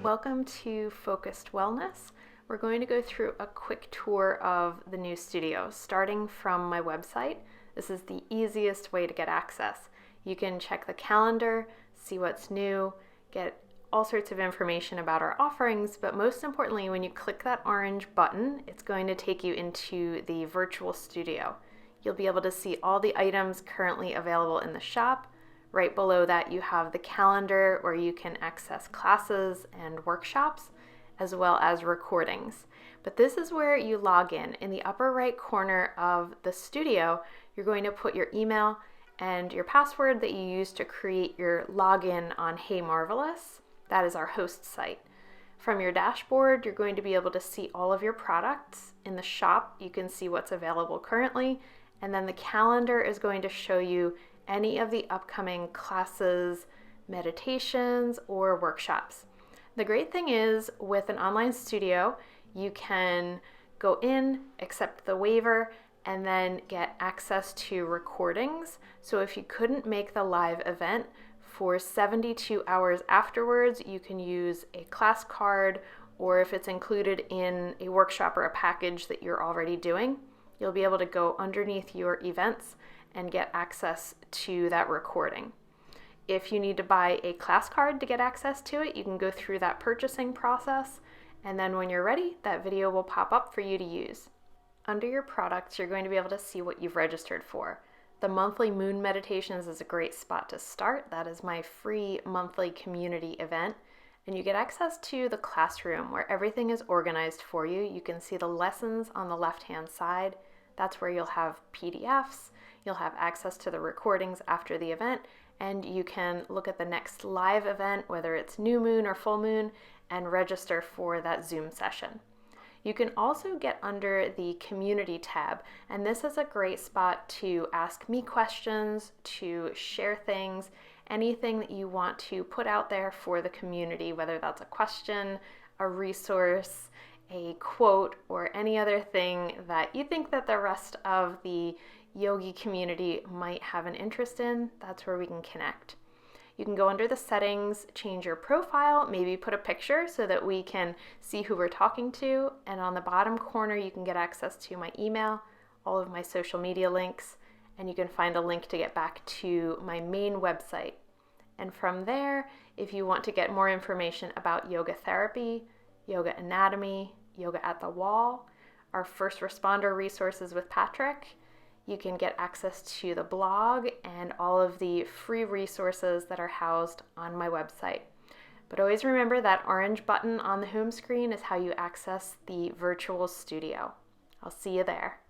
Welcome to Focused Wellness. We're going to go through a quick tour of the new studio, starting from my website. This is the easiest way to get access. You can check the calendar, see what's new, get all sorts of information about our offerings, but most importantly, when you click that orange button, it's going to take you into the virtual studio. You'll be able to see all the items currently available in the shop. Right below that, you have the calendar where you can access classes and workshops, as well as recordings. But this is where you log in. In the upper right corner of the studio, you're going to put your email and your password that you use to create your login on Hey Marvelous. That is our host site. From your dashboard, you're going to be able to see all of your products. In the shop, you can see what's available currently, and then the calendar is going to show you any of the upcoming classes, meditations, or workshops. The great thing is, with an online studio, you can go in, accept the waiver, and then get access to recordings. So if you couldn't make the live event, for 72 hours afterwards, you can use a class card, or if it's included in a workshop or a package that you're already doing, you'll be able to go underneath your events and get access to that recording. If you need to buy a class card to get access to it, you can go through that purchasing process, and then when you're ready, that video will pop up for you to use. Under your products, you're going to be able to see what you've registered for. The monthly moon meditations is a great spot to start. That is my free monthly community event, and you get access to the classroom where everything is organized for you. You can see the lessons on the left-hand side. That's where you'll have PDFs. You'll have access to the recordings after the event, and you can look at the next live event, whether it's new moon or full moon, and register for that Zoom session. You can also get under the community tab, and this is a great spot to ask me questions, to share things, anything that you want to put out there for the community, whether that's a question, a resource, a quote, or any other thing that you think that the rest of the yogi community might have an interest in. That's where we can connect. You can go under the settings, change your profile, maybe put a picture so that we can see who we're talking to, and on the bottom corner you can get access to my email, all of my social media links, and you can find a link to get back to my main website. And from there, if you want to get more information about yoga therapy, yoga anatomy, yoga at the wall, our first responder resources with Patrick, you can get access to the blog and all of the free resources that are housed on my website. But always remember that orange button on the home screen is how you access the virtual studio. I'll see you there.